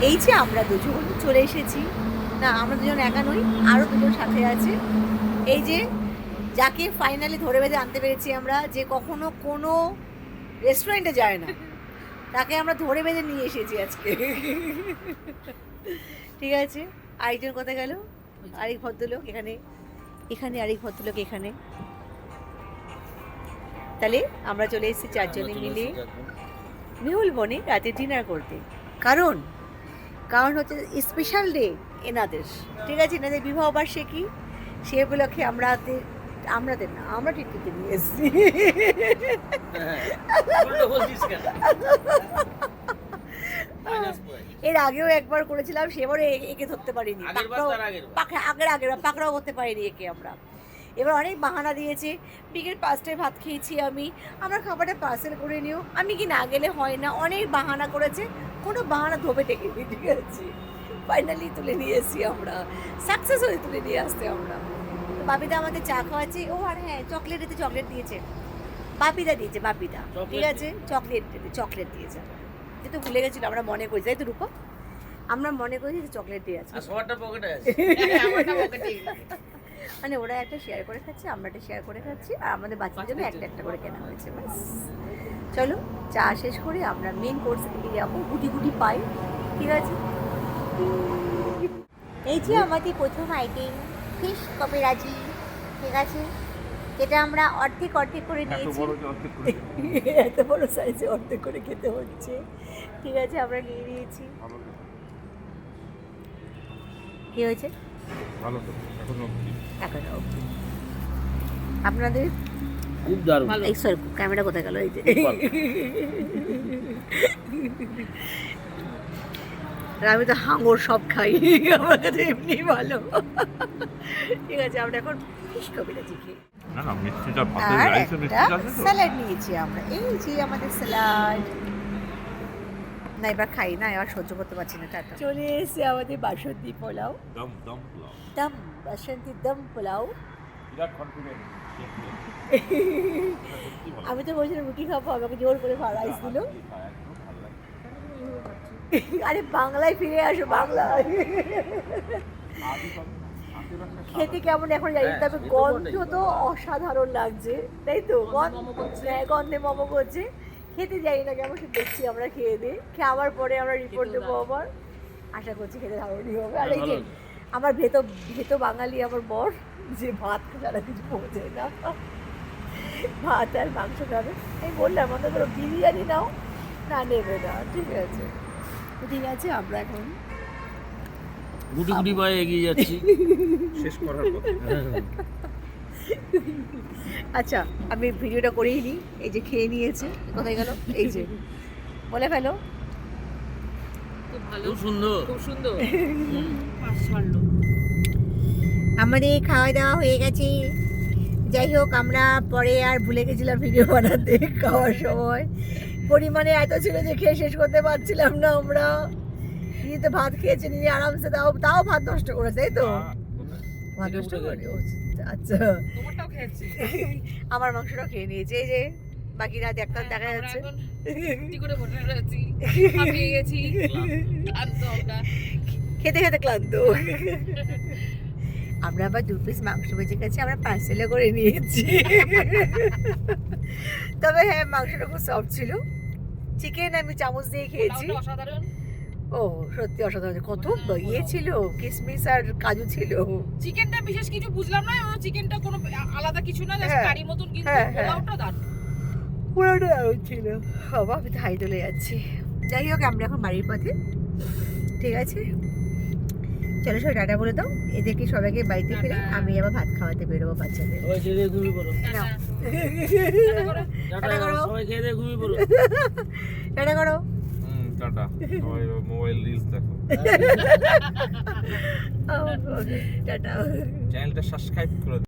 এই যে আমরা দুজন চলে এসেছি, না আমরা দুজন একা নই, আরও দুজন সাথে আছে। এই যে যাকে ফাইনালি ধরে বেঁধে আনতে পেরেছি আমরা, যে কখনো কোনো রেস্টুরেন্টে যায় না, তাকে আমরা ধরে বেঁধে নিয়ে এসেছি আজকে। ঠিক আছে, আরেকজন কোথায় গেল? আরেক ভদ্রলোক এখানে, এখানে আরেক ভদ্রলোক এখানে। তাহলে আমরা চলে এসেছি চারজনে মিলে মেহুল বনে রাতে ডিনার করতে। কারণ হচ্ছে স্পেশাল ডে এনাদের, ঠিক আছে, এনাদের বিবাহ বার্ষিকী। সে উপলক্ষে আমরা টিটকিতে নিয়ে এসেছি। এর আগেও একবার করেছিলাম, সেবারে একে ধরতে পারিনি, পাকড়াও করতে পারিনি একে আমরা। এবার অনেক বাহানা দিয়েছে, বিকেল 5টায় ভাত খেয়েছি আমি, আমার খাবারটা পার্সেল করে নিও, আমি কি না গেলে হয় না, অনেক বাহানা করেছে, কোনো বাহানা ধোপে টেকেনি। ঠিক আছে, ফাইনালি তুলে নিয়ে এসেছি আমরা, সাকসেস হয়ে তুলে নিয়ে আসতে আমরা। বাপিদা আমাদের চা খাওয়াচ্ছে। ও আর হ্যাঁ, চকলেট দিয়েছে, বাপিদা দিয়েছে, বাপিদা, ঠিক আছে, চকলেট দিয়েছে। যেহেতু ভুলে গেছিল, আমরা মনে করি, তাই তো রূপা, আমরা মনে করি যে চকলেট দিয়েছে, মানে ওরা একটা শেয়ার করে খাচ্ছে, আমরা একটা শেয়ার করে খাচ্ছি, আর আমাদের বাচ্চাদের জন্য একটা একটা করে কেনা হয়েছে। ব্যাস, চলো চা শেষ করে আমরা মেন কোর্সে দিকে যাবো, গুটি গুটি পাই। ঠিক আছে, এই যে আমাদের প্রথম আইটেম ফিশ কপিরাজি, ঠিক আছে, যেটা আমরা অর্ধেক করে নিয়েছি, এত বড় সাইজে অর্ধেক করে খেতে হচ্ছে। ঠিক আছে, আমরা নিয়ে নিয়েছি। কি হয়েছে? আপনাদের খুব দারুণ। এই সরি, ক্যামেরা কোথায় গেল? এই যে আমি তো হাঙর সব খাই, আমার কাছে এমনি ভালো। ঠিক আছে, আমরা এখন ফিশ কপিরাজি খাই। স্যালাড নিয়েছি আমরা, এই যে আমাদের স্যালাড। না এবার খাই না, এবার সহ্য করতে পারছি না। টাটা। চলে এসেছে আমাদের বাসন্তী পোলাও, দম বাসন্তী দম পোলাও। আমি তো বলছিলাম রুটি খাবো, আমাকে জোর করে রাইস দিল। আরে বাংলায় ফিরে আসো, বাংলায়। খেতে কেমন এখন জানি, তবে গন্ধ তো অসাধারণ লাগছে, তাই তো? গন্ধে মোমো করছে, খেতে যাই না কেমন সে দেখছি আমরা, খেয়ে দিয়ে খাওয়ার পরে আমরা রিপোর্ট দেবো আবার। আশা করছি খেতে দারুণই হবে। আর এই যে আমার ভেতো বাঙালি আমার বর, যে ভাত ছাড়া কিছু পৌঁছে না, ভাত আর মাংস খাবে। আমি বললাম আমাদের ধরো বিরিয়ানি নাও, না নেবে না। ঠিক আছে, ঠিক আছে, আমরা এখন গুটি গুটি পায়ে এগিয়ে যাচ্ছি শেষ করার কথা। আচ্ছা, আমি ভিডিওটা করেই নিই। এই যে খেয়ে নিয়েছে, কোথায় গেল? এই যে বলে ফেলো। খুব সুন্দর, খুব সুন্দর। আমাদের খাওয়া দাওয়া হয়ে গেছে। যাই হোক, আমরা পরে আর ভুলে গেছিলাম ভিডিও বানাতে। খাওয়ার সময় পরিমাণে এত ছিল যে খেয়ে শেষ করতে পারছিলাম না আমরা। নিয়ে তো ভাত খেয়েছে, নিয়ে আরামসে, তাও ভাত নষ্ট করেছে, তাই তো? ভাত নষ্ট করে, আচ্ছা, আমার মাংসটাও খেয়ে নিয়েছে। এই যে বাকি রাত একটা দেখা যাচ্ছে, খেতে খেতে ক্লান্ত। আমরা আবার 2 পিস মাংস বেঁচে গেছে, আমরা পার্সেলে করে নিয়েছি। তবে হ্যাঁ, মাংসটা খুব সফট ছিল। চিকেন আমি চামচ দিয়ে খেয়েছি। ও সত্যি অসাধারণ, কত ইয়ে ছিল, কিশমিশ আর কাজু ছিল। চিকেনটা বিশেষ কিছু বুঝলাম না, চিকেনটা কোনো আলাদা কিছু না, জাস্ট কারি মতন, কিন্তু পোলাওটা দারুণ, পুরোটা দারুণ ছিল। বাবা, আমি তো হাই তুলে যাচ্ছি। যাই হোক, আমরা এখন বাড়ির পথে। ঠিক আছে, চলো সবাই টাটা বলে দাও এদেরকে, সবাইকে বাড়িতে ফিরে আমি আবার ভাত খাওয়াতে বেরোবো বাচ্চাদের। টাটা করো, সবাই খেয়ে দিয়ে ঘুমিয়ে পড়ো। টাটা করো। টাটা, সবাই মোবাইল রিলস দেখো। টাটা। চ্যানেলটা সাবস্ক্রাইব করে